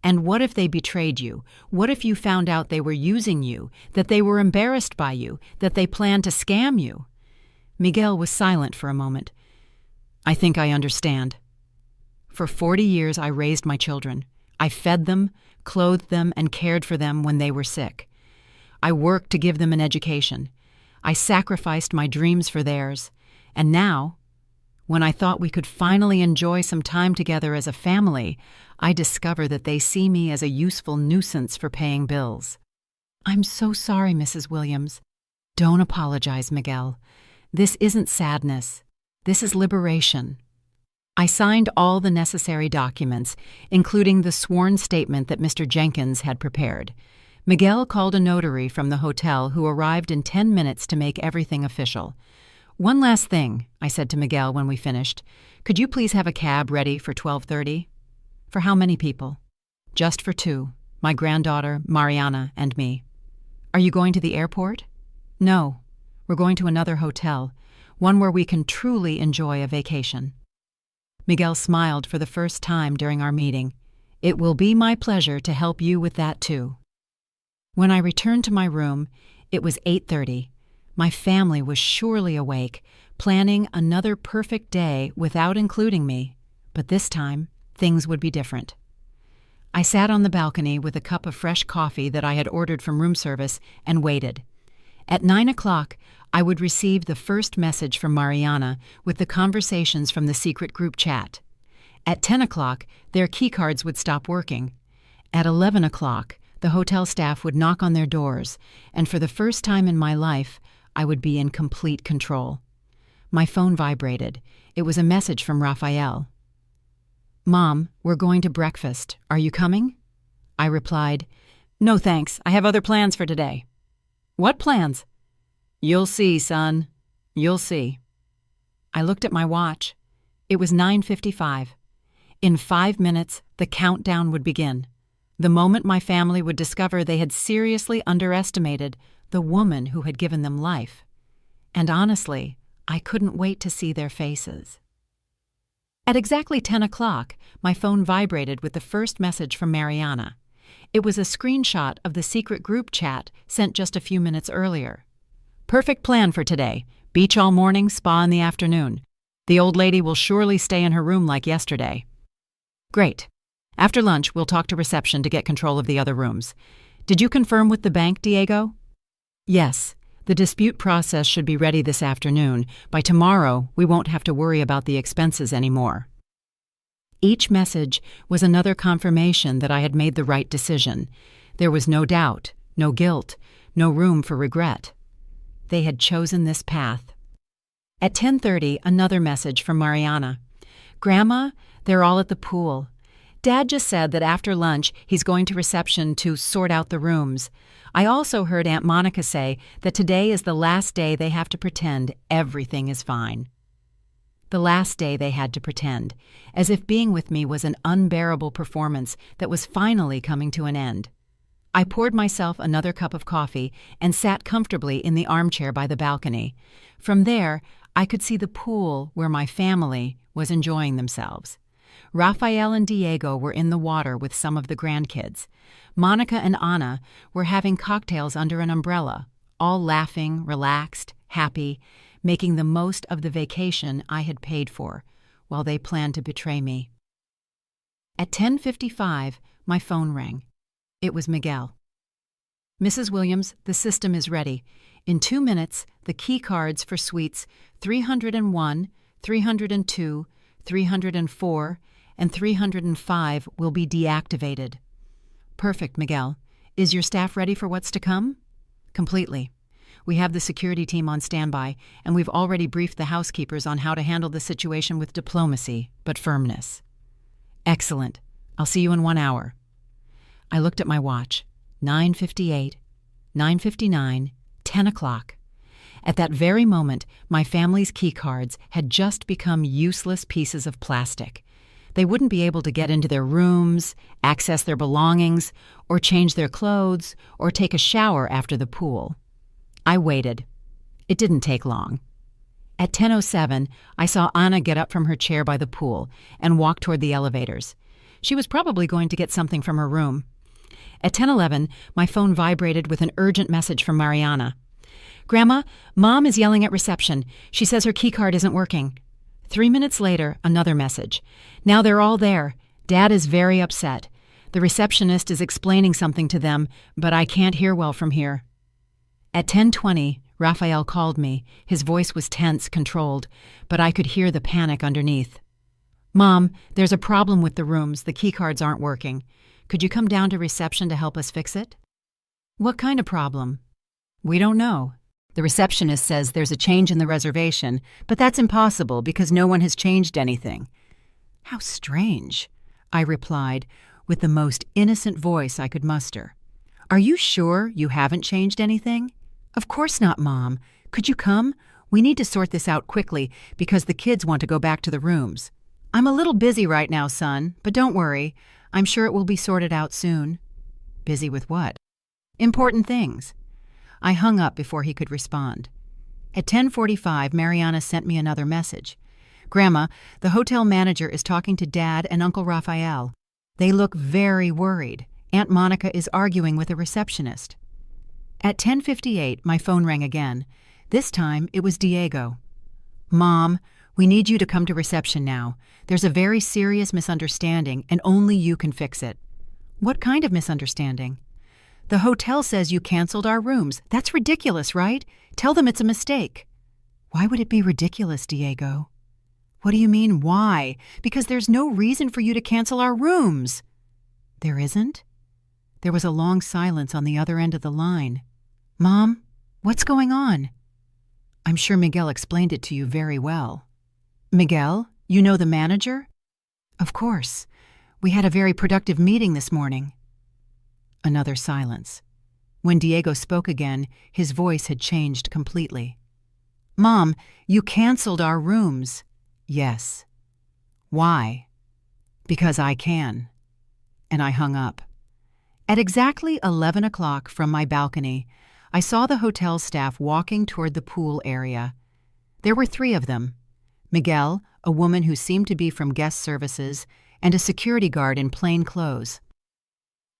And what if they betrayed you? What if you found out they were using you, that they were embarrassed by you, that they planned to scam you? Miguel was silent for a moment. I think I understand. For 40 years, I raised my children. I fed them, clothed them, and cared for them when they were sick. I worked to give them an education. I sacrificed my dreams for theirs. And now, when I thought we could finally enjoy some time together as a family, I discover that they see me as a useful nuisance for paying bills. I'm so sorry, Mrs. Williams. Don't apologize, Miguel. This isn't sadness. This is liberation. I signed all the necessary documents, including the sworn statement that Mr. Jenkins had prepared. Miguel called a notary from the hotel who arrived in 10 minutes to make everything official. One last thing, I said to Miguel when we finished. Could you please have a cab ready for 12:30? For how many people? Just for 2, my granddaughter, Mariana, and me. Are you going to the airport? No, we're going to another hotel, one where we can truly enjoy a vacation. Miguel smiled for the first time during our meeting. It will be my pleasure to help you with that too. When I returned to my room, it was 8:30. My family was surely awake, planning another perfect day without including me, but this time, things would be different. I sat on the balcony with a cup of fresh coffee that I had ordered from room service and waited. At 9 o'clock, I would receive the first message from Mariana with the conversations from the secret group chat. At 10 o'clock, their keycards would stop working. At 11 o'clock, the hotel staff would knock on their doors, and for the first time in my life, I would be in complete control. My phone vibrated. It was a message from Raphael. Mom, we're going to breakfast. Are you coming? I replied, No thanks. I have other plans for today. What plans? You'll see, son. You'll see. I looked at my watch. It was 9:55. In 5 minutes, the countdown would begin. The moment my family would discover they had seriously underestimated the woman who had given them life. And honestly, I couldn't wait to see their faces. At exactly 10 o'clock, my phone vibrated with the first message from Mariana. It was a screenshot of the secret group chat sent just a few minutes earlier. Perfect plan for today. Beach all morning, spa in the afternoon. The old lady will surely stay in her room like yesterday. Great. After lunch, we'll talk to reception to get control of the other rooms. Did you confirm with the bank, Diego? Yes. The dispute process should be ready this afternoon. By tomorrow, we won't have to worry about the expenses anymore. Each message was another confirmation that I had made the right decision. There was no doubt, no guilt, no room for regret. They had chosen this path. At 10:30, another message from Mariana. Grandma, they're all at the pool. Dad just said that after lunch he's going to reception to sort out the rooms. I also heard Aunt Monica say that today is the last day they have to pretend everything is fine. The last day they had to pretend, as if being with me was an unbearable performance that was finally coming to an end. I poured myself another cup of coffee and sat comfortably in the armchair by the balcony. From there, I could see the pool where my family was enjoying themselves. Raphael and Diego were in the water with some of the grandkids. Monica and Anna were having cocktails under an umbrella, all laughing, relaxed, happy, making the most of the vacation I had paid for, while they planned to betray me. At 10:55, my phone rang. It was Miguel. Mrs. Williams, the system is ready. In 2 minutes, the key cards for suites 301, 302, 304, and 305 will be deactivated. Perfect, Miguel. Is your staff ready for what's to come? Completely. We have the security team on standby, and we've already briefed the housekeepers on how to handle the situation with diplomacy, but firmness. Excellent. I'll see you in 1 hour. I looked at my watch. 9:58, 9:59, 10 o'clock. At that very moment, my family's key cards had just become useless pieces of plastic. They wouldn't be able to get into their rooms, access their belongings, or change their clothes, or take a shower after the pool. I waited. It didn't take long. At 10:07, I saw Anna get up from her chair by the pool and walk toward the elevators. She was probably going to get something from her room. At 10:11, my phone vibrated with an urgent message from Mariana. "Grandma, Mom is yelling at reception. She says her keycard isn't working." 3 minutes later, another message. "Now they're all there. Dad is very upset. The receptionist is explaining something to them, but I can't hear well from here." At 10:20, Raphael called me. His voice was tense, controlled, but I could hear the panic underneath. "Mom, there's a problem with the rooms. The keycards aren't working. Could you come down to reception to help us fix it?" "What kind of problem?" "We don't know. The receptionist says there's a change in the reservation, but that's impossible because no one has changed anything." "How strange," I replied with the most innocent voice I could muster. "Are you sure you haven't changed anything?" "Of course not, Mom. Could you come? We need to sort this out quickly because the kids want to go back to the rooms." "I'm a little busy right now, son, but don't worry. I'm sure it will be sorted out soon." "Busy with what?" "Important things." I hung up before he could respond. At 10:45, Mariana sent me another message. "Grandma, the hotel manager is talking to Dad and Uncle Raphael. They look very worried. Aunt Monica is arguing with a receptionist." At 10:58, my phone rang again. This time, it was Diego. "Mom, we need you to come to reception now. There's a very serious misunderstanding, and only you can fix it." "What kind of misunderstanding?" "The hotel says you canceled our rooms. That's ridiculous, right? Tell them it's a mistake." "Why would it be ridiculous, Diego?" "What do you mean, why? Because there's no reason for you to cancel our rooms." "There isn't?" There was a long silence on the other end of the line. "Mom, what's going on?" "I'm sure Miguel explained it to you very well." "Miguel? You know the manager?" "Of course. We had a very productive meeting this morning." Another silence. When Diego spoke again, his voice had changed completely. "Mom, you canceled our rooms." "Yes." "Why?" "Because I can." And I hung up. At exactly 11 o'clock from my balcony, I saw the hotel staff walking toward the pool area. There were 3 of them: Miguel, a woman who seemed to be from guest services, and a security guard in plain clothes.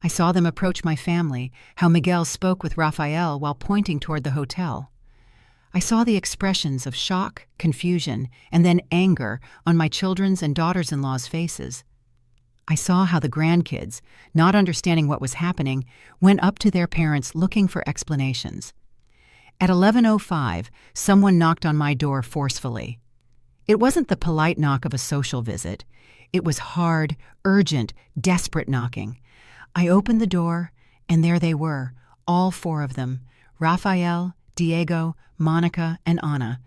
I saw them approach my family, how Miguel spoke with Raphael while pointing toward the hotel. I saw the expressions of shock, confusion, and then anger on my children's and daughters-in-law's faces. I saw how the grandkids, not understanding what was happening, went up to their parents looking for explanations. At 11:05, someone knocked on my door forcefully. It wasn't the polite knock of a social visit. It was hard, urgent, desperate knocking. I opened the door, and there they were, all 4 of them, Raphael, Diego, Monica, and Anna.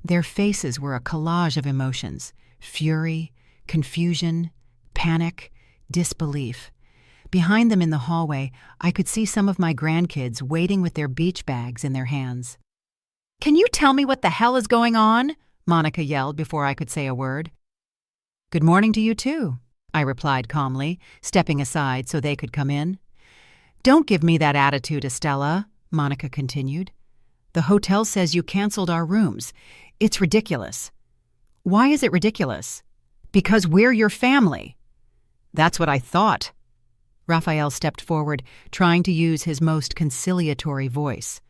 Their faces were a collage of emotions: fury, confusion, panic, disbelief. Behind them in the hallway, I could see some of my grandkids waiting with their beach bags in their hands. "Can you tell me what the hell is going on?" Monica yelled before I could say a word. "Good morning to you too," I replied calmly, stepping aside so they could come in. "Don't give me that attitude, Estella," Monica continued. "The hotel says you canceled our rooms. It's ridiculous." "Why is it ridiculous?" "Because we're your family." "That's what I thought." Raphael stepped forward, trying to use his most conciliatory voice.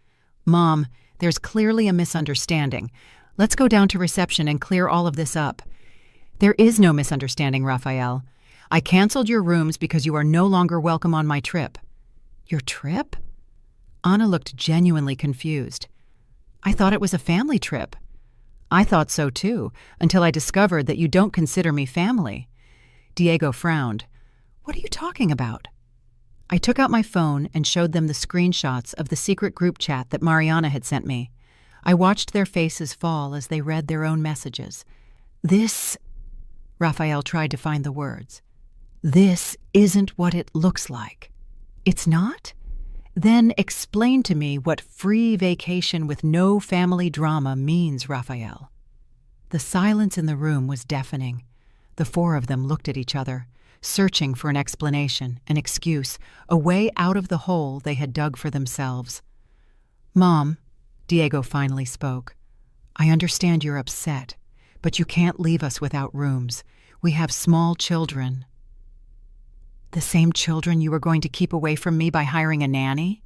"Mom, there's clearly a misunderstanding. Let's go down to reception and clear all of this up." "There is no misunderstanding, Raphael. I canceled your rooms because you are no longer welcome on my trip." "Your trip?" Anna looked genuinely confused. "I thought it was a family trip." "I thought so too, until I discovered that you don't consider me family." Diego frowned. "What are you talking about?" I took out my phone and showed them the screenshots of the secret group chat that Mariana had sent me. I watched their faces fall as they read their own messages. "This..." Raphael tried to find the words. "This isn't what it looks like." "It's not? Then explain to me what free vacation with no family drama means, Raphael." The silence in the room was deafening. The 4 of them looked at each other, searching for an explanation, an excuse, a way out of the hole they had dug for themselves. "Mom," Diego finally spoke, "I understand you're upset, but you can't leave us without rooms. We have small children." The same children you were going to keep away from me by hiring a nanny?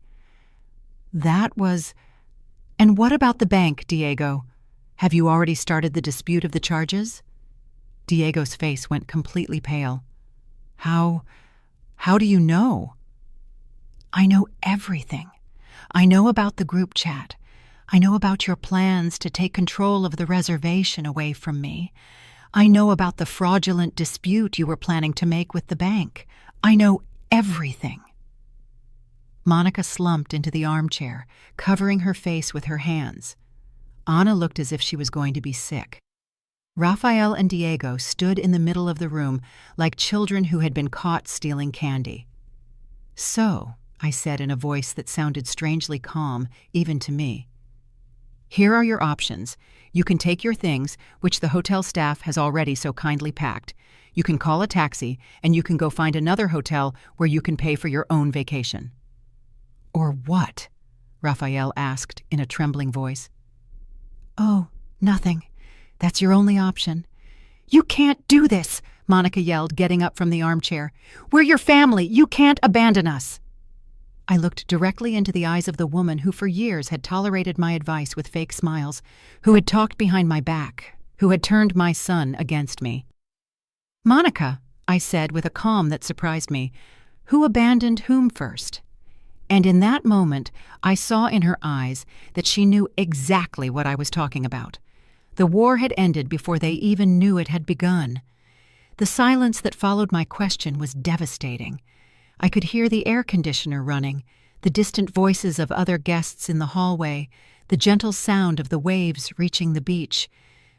And what about the bank, Diego? Have you already started the dispute of the charges? Diego's face went completely pale. How do you know? I know everything. I know about the group chat. I know about your plans to take control of the reservation away from me. I know about the fraudulent dispute you were planning to make with the bank. I know everything. Monica slumped into the armchair, covering her face with her hands. Anna looked as if she was going to be sick. Raphael and Diego stood in the middle of the room like children who had been caught stealing candy. So, I said in a voice that sounded strangely calm, even to me. Here are your options. You can take your things, which the hotel staff has already so kindly packed. You can call a taxi, and you can go find another hotel where you can pay for your own vacation. Or what? Raphael asked in a trembling voice. Oh, nothing. That's your only option. You can't do this, Monica yelled, getting up from the armchair. We're your family. You can't abandon us. I looked directly into the eyes of the woman who for years had tolerated my advice with fake smiles, who had talked behind my back, who had turned my son against me. Monica, I said with a calm that surprised me, who abandoned whom first? And in that moment, I saw in her eyes that she knew exactly what I was talking about. The war had ended before they even knew it had begun. The silence that followed my question was devastating. I could hear the air conditioner running, the distant voices of other guests in the hallway, the gentle sound of the waves reaching the beach.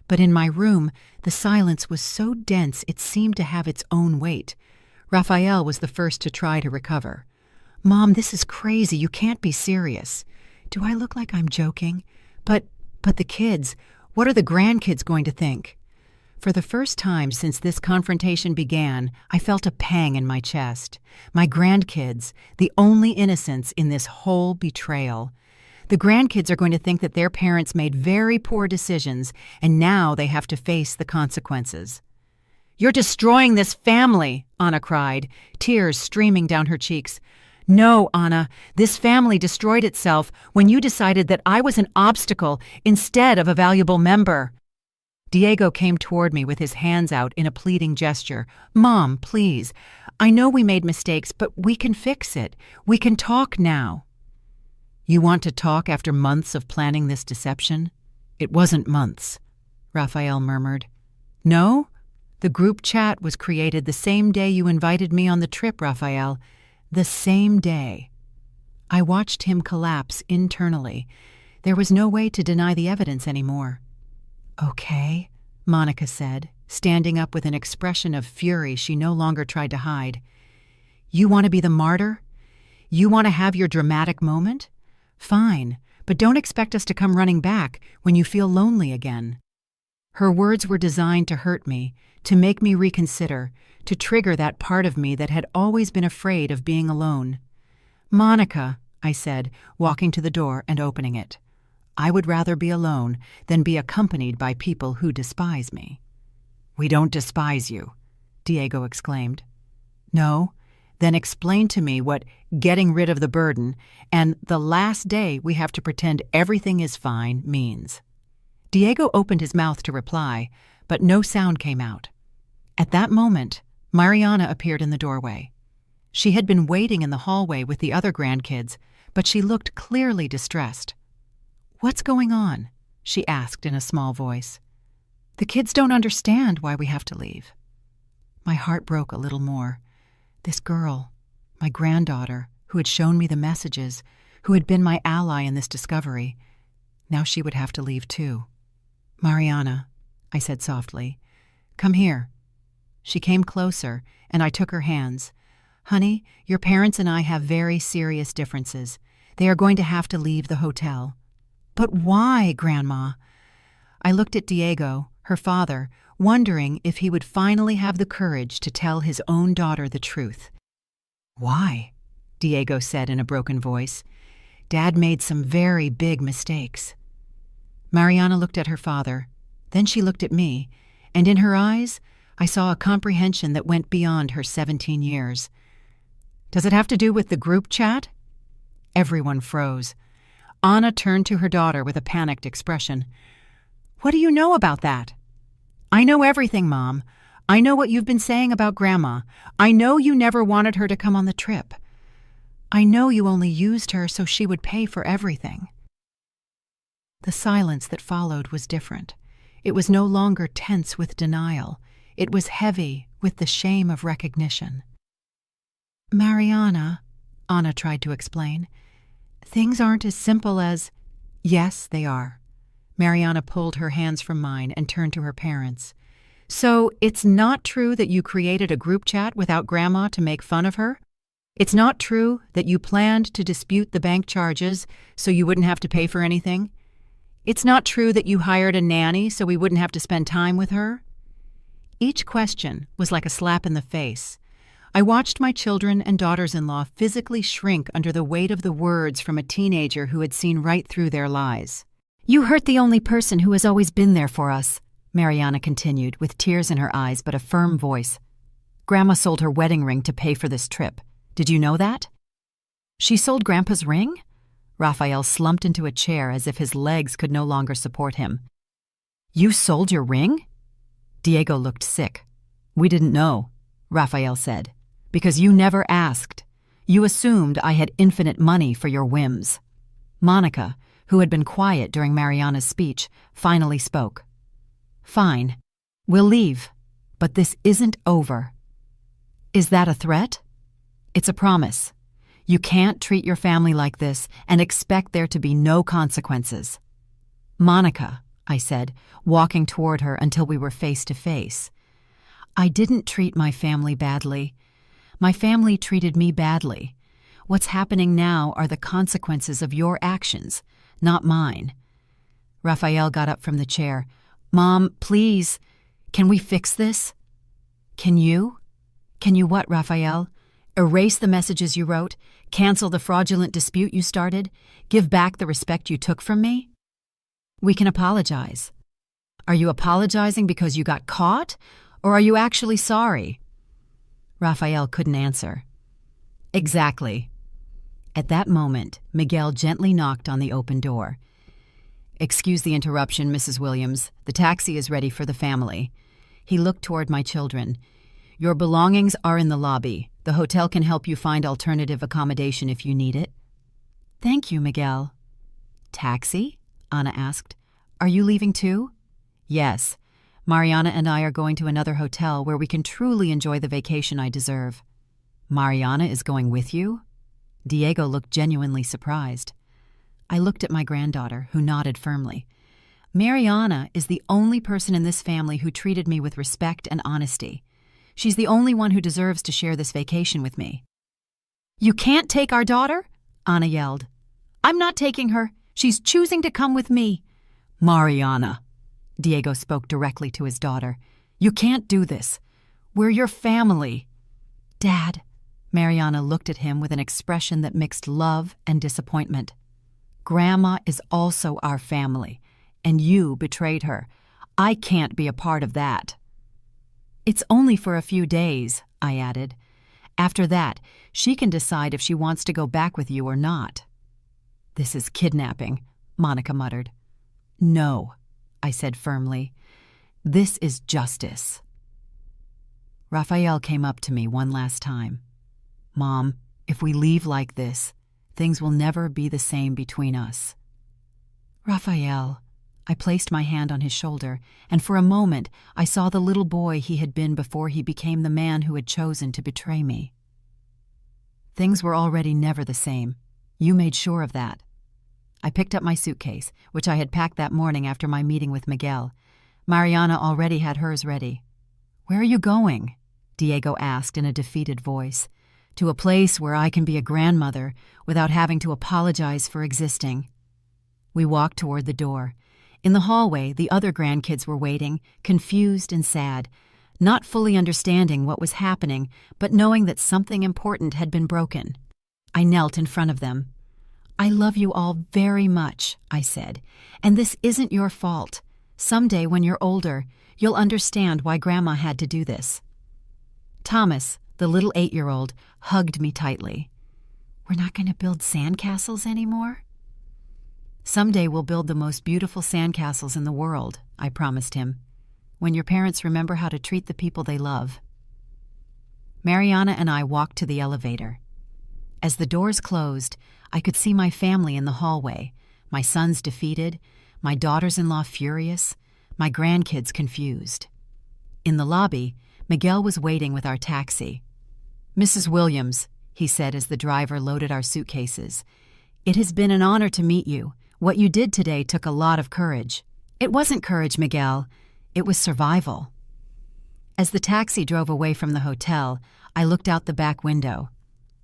But in my room, the silence was so dense it seemed to have its own weight. Raphael was the first to try to recover. Mom, this is crazy. You can't be serious. Do I look like I'm joking? But the kids, what are the grandkids going to think? For the first time since this confrontation began, I felt a pang in my chest. My grandkids, the only innocents in this whole betrayal. The grandkids are going to think that their parents made very poor decisions, and now they have to face the consequences. You're destroying this family, Anna cried, tears streaming down her cheeks. No, Anna, this family destroyed itself when you decided that I was an obstacle instead of a valuable member. Diego came toward me with his hands out in a pleading gesture. Mom, please. I know we made mistakes, but we can fix it. We can talk now. You want to talk after months of planning this deception? It wasn't months, Raphael murmured. No? The group chat was created the same day you invited me on the trip, Raphael. The same day. I watched him collapse internally. There was no way to deny the evidence anymore. Okay, Monica said, standing up with an expression of fury she no longer tried to hide. You want to be the martyr? You want to have your dramatic moment? Fine, but don't expect us to come running back when you feel lonely again. Her words were designed to hurt me, to make me reconsider, to trigger that part of me that had always been afraid of being alone. Monica, I said, walking to the door and opening it. I would rather be alone than be accompanied by people who despise me. We don't despise you, Diego exclaimed. No? Then explain to me what getting rid of the burden and the last day we have to pretend everything is fine means. Diego opened his mouth to reply, but no sound came out. At that moment, Mariana appeared in the doorway. She had been waiting in the hallway with the other grandkids, but she looked clearly distressed. What's going on? She asked in a small voice. The kids don't understand why we have to leave. My heart broke a little more. This girl, my granddaughter, who had shown me the messages, who had been my ally in this discovery, now she would have to leave too. Mariana, I said softly, come here. She came closer, and I took her hands. Honey, your parents and I have very serious differences. They are going to have to leave the hotel. But why, Grandma? I looked at Diego, her father, wondering if he would finally have the courage to tell his own daughter the truth. Why? Diego said in a broken voice. Dad made some very big mistakes. Mariana looked at her father. Then she looked at me, and in her eyes, I saw a comprehension that went beyond her 17 years. Does it have to do with the group chat? Everyone froze. Anna turned to her daughter with a panicked expression. What do you know about that? I know everything, Mom. I know what you've been saying about Grandma. I know you never wanted her to come on the trip. I know you only used her so she would pay for everything. The silence that followed was different. It was no longer tense with denial. It was heavy with the shame of recognition. Mariana, Anna tried to explain, things aren't as simple as— Yes, they are. Mariana pulled her hands from mine and turned to her parents. So it's not true that you created a group chat without Grandma to make fun of her? It's not true that you planned to dispute the bank charges so you wouldn't have to pay for anything? It's not true that you hired a nanny so we wouldn't have to spend time with her? Each question was like a slap in the face. I watched my children and daughters-in-law physically shrink under the weight of the words from a teenager who had seen right through their lies. You hurt the only person who has always been there for us, Mariana continued, with tears in her eyes but a firm voice. Grandma sold her wedding ring to pay for this trip. Did you know that? She sold Grandpa's ring? Raphael slumped into a chair as if his legs could no longer support him. You sold your ring? Diego looked sick. We didn't know, Raphael said, because you never asked. You assumed I had infinite money for your whims. Monica, who had been quiet during Mariana's speech, finally spoke. Fine. We'll leave. But this isn't over. Is that a threat? It's a promise. You can't treat your family like this and expect there to be no consequences. Monica, I said, walking toward her until we were face to face. I didn't treat my family badly. My family treated me badly. What's happening now are the consequences of your actions, not mine. Raphael got up from the chair. Mom, please, can we fix this? Can you? Can you what, Raphael? Erase the messages you wrote? Cancel the fraudulent dispute you started? Give back the respect you took from me? We can apologize. Are you apologizing because you got caught, or are you actually sorry? Raphael couldn't answer. Exactly. At that moment, Miguel gently knocked on the open door. Excuse the interruption, Mrs. Williams. The taxi is ready for the family. He looked toward my children. Your belongings are in the lobby. The hotel can help you find alternative accommodation if you need it. Thank you, Miguel. Taxi? Anna asked. Are you leaving too? Yes. Mariana and I are going to another hotel where we can truly enjoy the vacation I deserve. Mariana is going with you? Diego looked genuinely surprised. I looked at my granddaughter, who nodded firmly. Mariana is the only person in this family who treated me with respect and honesty. She's the only one who deserves to share this vacation with me. You can't take our daughter? Anna yelled. I'm not taking her. She's choosing to come with me. Mariana. Diego spoke directly to his daughter. You can't do this. We're your family. Dad. Mariana looked at him with an expression that mixed love and disappointment. Grandma is also our family, and you betrayed her. I can't be a part of that. It's only for a few days, I added. After that, she can decide if she wants to go back with you or not. This is kidnapping, Monica muttered. No, I said firmly. This is justice. Raphael came up to me one last time. Mom, if we leave like this, things will never be the same between us. Raphael, I placed my hand on his shoulder, and for a moment I saw the little boy he had been before he became the man who had chosen to betray me. Things were already never the same. You made sure of that. I picked up my suitcase, which I had packed that morning after my meeting with Miguel. Mariana already had hers ready. Where are you going? Diego asked in a defeated voice. To a place where I can be a grandmother without having to apologize for existing. We walked toward the door. In the hallway, the other grandkids were waiting, confused and sad, not fully understanding what was happening, but knowing that something important had been broken. I knelt in front of them. I love you all very much, I said, and this isn't your fault. Someday when you're older, you'll understand why Grandma had to do this. Thomas, the The little 8-year-old hugged me tightly. "We're not going to build sandcastles anymore?" "Someday we'll build the most beautiful sandcastles in the world," I promised him, "when your parents remember how to treat the people they love." Mariana and I walked to the elevator. As the doors closed, I could see my family in the hallway, my sons defeated, my daughters-in-law furious, my grandkids confused. In the lobby, Miguel was waiting with our taxi. "Mrs. Williams," he said as the driver loaded our suitcases, "it has been an honor to meet you. What you did today took a lot of courage." "It wasn't courage, Miguel. It was survival." As the taxi drove away from the hotel, I looked out the back window.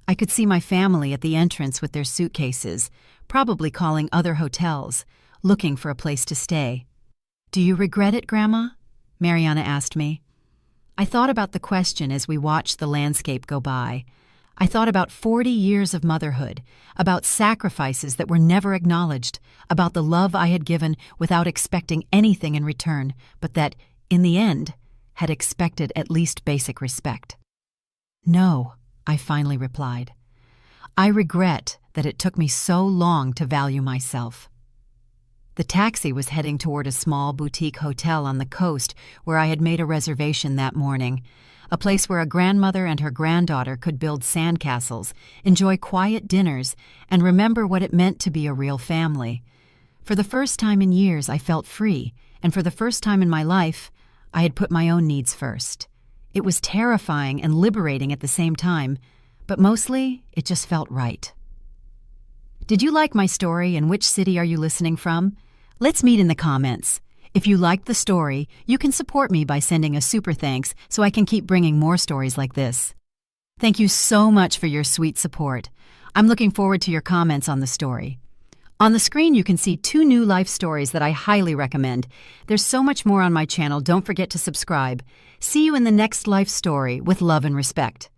I could see my family at the entrance with their suitcases, probably calling other hotels, looking for a place to stay. "Do you regret it, Grandma?" Mariana asked me. I thought about the question as we watched the landscape go by. I thought about 40 years of motherhood, about sacrifices that were never acknowledged, about the love I had given without expecting anything in return, but that, in the end, had expected at least basic respect. "No," I finally replied. "I regret that it took me so long to value myself." The taxi was heading toward a small boutique hotel on the coast where I had made a reservation that morning, a place where a grandmother and her granddaughter could build sandcastles, enjoy quiet dinners, and remember what it meant to be a real family. For the first time in years, I felt free, and for the first time in my life, I had put my own needs first. It was terrifying and liberating at the same time, but mostly, it just felt right. Did you like my story, and which city are you listening from? Let's meet in the comments. If you liked the story, you can support me by sending a super thanks so I can keep bringing more stories like this. Thank you so much for your sweet support. I'm looking forward to your comments on the story. On the screen, you can see 2 new life stories that I highly recommend. There's so much more on my channel. Don't forget to subscribe. See you in the next life story with love and respect.